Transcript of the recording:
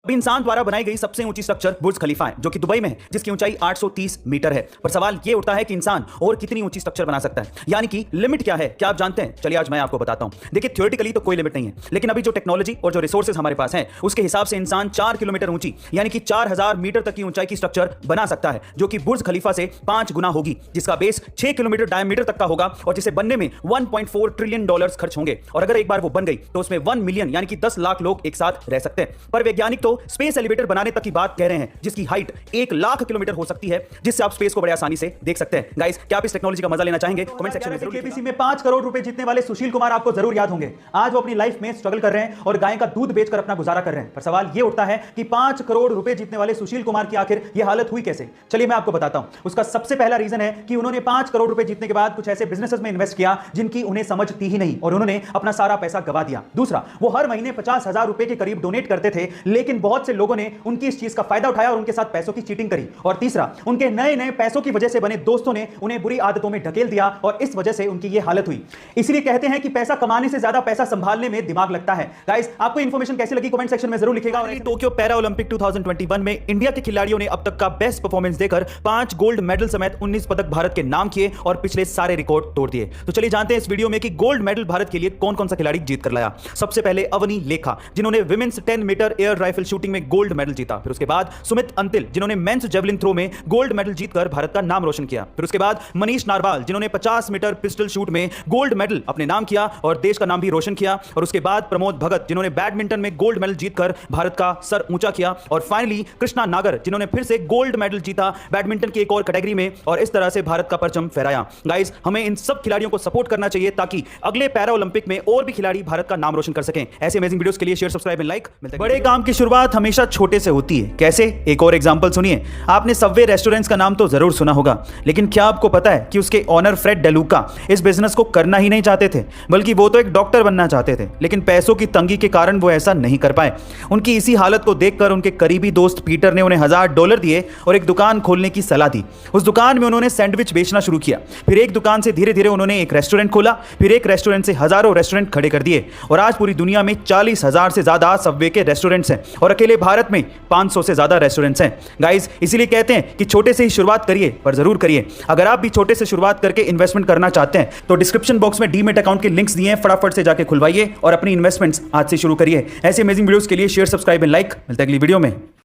अभी इंसान द्वारा बनाई गई सबसे ऊंची स्ट्रक्चर बुर्ज खलीफा है, जो कि दुबई में है, जिसकी ऊंचाई 830 मीटर है। पर सवाल ये उठता है कि इंसान और कितनी ऊंची स्ट्रक्चर बना सकता है, यानी कि लिमिट क्या है? क्या आप जानते हैं? चलिए आज मैं आपको बताता हूं। देखिए, थ्योरेटिकली तो कोई लिमिट नहीं है, लेकिन अभी जो टेक्नोलॉजी और जो रिसोर्सेज हमारे पास हैं, उसके हिसाब से इंसान 4 किलोमीटर ऊंची, यानी कि 4000 मीटर तक की ऊंचाई की स्ट्रक्चर बना सकता है, जो कि बुर्ज खलीफा से 5 गुना होगी, जिसका बेस 6 किलोमीटर डायमीटर तक का होगा और जिसे बनने में $1.4 ट्रिलियन खर्च होंगे। और अगर एक बार वो बन गई तो उसमें 1 मिलियन यानी कि 10 लाख लोग एक साथ रह सकते हैं। पर वैज्ञानिक तो स्पेस एलिवेटर बनाने तक की बात कह रहे हैं, जिसकी हाइट 1 लाख किलोमीटर हो सकती है, जिससे आप स्पेस को बड़े आसानी से देख सकते हैं। गाइस, क्या आप इस टेक्नोलॉजी का मजा लेना चाहेंगे? कमेंट सेक्शन में जरूर। केबीसी में 5 करोड़ रुपए जीतने वाले सुशील कुमार आपको जरूर याद होंगे। आज वो अपनी लाइफ में स्ट्रगल कर रहे हैं और गाय का दूध बेचकर अपना गुजारा कर रहे हैं। पर सवाल ये उठता है कि 5 करोड़ रुपए जीतने वाले सुशील कुमार की आखिर ये हालत हुई कैसे? चलिए मैं आपको बताता हूं। उसका सबसे पहला रीजन है कि उन्होंने 5 करोड़ रुपए जीतने के बाद कुछ ऐसे बिजनेसेस में इन्वेस्ट किया जिनकी उन्हें समझ थी ही नहीं, और उन्होंने अपना सारा पैसा गवा दिया। दूसरा, वो हर महीने 50,000 रुपए के करीब डोनेट करते थे, लेकिन बहुत से लोगों ने उनकी इस चीज का फायदा उठाया और उनके साथ पैसों की चीटिंग करी। और तीसरा, उनके नए नए पैसों की वजह से बने दोस्तों ने उन्हें बुरी आदतों में ढकेल दिया और इस वजह से उनकी ये हालत हुई। इसलिए कहते हैं कि पैसा कमाने से ज्यादा पैसा संभालने में दिमाग लगता है। गाइस, आपको इंफॉर्मेशन कैसी लगी कमेंट सेक्शन में जरूर लिखिएगा। और टोक्यो पैरा ओलंपिक 2021 में इंडिया के खिलाड़ियों ने अब तक का बेस्ट परफॉर्मेंस देकर 5 गोल्ड मेडल समेत 19 पदक भारत के नाम किए और पिछले सारे रिकॉर्ड तोड़ दिए। तो चलिए जानते हैं इस वीडियो में कि गोल्ड मेडल भारत के लिए कौन कौन सा खिलाड़ी जीत कर लाया। सबसे पहले अवनी लेखा, जिन्होंने women's 10 metre air rifle shooting में गोल्ड मेडल जीता। फिर उसके बाद सुमित अंतिल, जिन्होंने मेंस जेवलिन थ्रो में गोल्ड मेडल जीतकर भारत का नाम रोशन किया। फिर उसके बाद मनीष नारवाल, जिन्होंने 50 मीटर पिस्टल शूट में गोल्ड मेडल अपने नाम किया और देश का नाम भी रोशन किया। और उसके बाद प्रमोद भगत, जिन्होंने बैडमिंटन में गोल्ड मेडल जीतकर भारत का सर ऊंचा किया। और फाइनली कृष्णा नागर, जिन्होंने फिर से गोल्ड मेडल जीता बैडमिंटन की एक और कैटेगरी में और इस तरह से भारत का परचम फहराया। गाइस, हमें इन सब खिलाड़ियों को सपोर्ट करना चाहिए ताकि अगले पैरा ओलंपिक में और भी खिलाड़ी भारत का नाम रोशन कर सकें। ऐसे अमेजिंग वीडियोस के लिए शेयर, सब्सक्राइब एंड लाइक। बड़े काम की शुरुआत हमेशा छोटे से होती है। कैसे? एक और एग्जांपल सुनिए। आपने सबवे रेस्टोरेंट्स का नाम तो जरूर सुना होगा, लेकिन क्या आपको पता है कि उसके ओनर फ्रेड डेलुका इस बिजनेस को करना ही नहीं चाहते थे, बल्कि वो तो एक डॉक्टर बनना चाहते थे, लेकिन पैसों की तंगी के कारण वो ऐसा नहीं कर पाए। उनकी इसी हालत को देखकर उनके करीबी दोस्त पीटर ने उन्हें $1000 दिए और एक दुकान खोलने की सलाह दी। उस दुकान में उन्होंने सैंडविच बेचना शुरू किया। फिर एक दुकान से धीरे धीरे उन्होंने एक रेस्टोरेंट खोला, फिर एक रेस्टोरेंट से हजारों रेस्टोरेंट खड़े कर दिए और आज पूरी दुनिया में 40,000 से ज्यादा सबवे के रेस्टोरेंट्स हैं और अकेले भारत में 500 से ज्यादा रेस्टोरेंट्स हैं। गाइस, इसीलिए कहते हैं कि छोटे से ही शुरुआत करिए, पर जरूर करिए। अगर आप भी छोटे से शुरुआत करके इन्वेस्टमेंट करना चाहते हैं तो डिस्क्रिप्शन बॉक्स में डीमेट अकाउंट के लिंक्स दिए हैं, फटाफट से जाके खुलवाइए और अपनी इन्वेस्टमेंट्स आज से शुरू करिए। ऐसे अमेजिंग वीडियोस के लिए शेयर, सब्सक्राइब एंड लाइक। मिलते हैं अगली वीडियो में।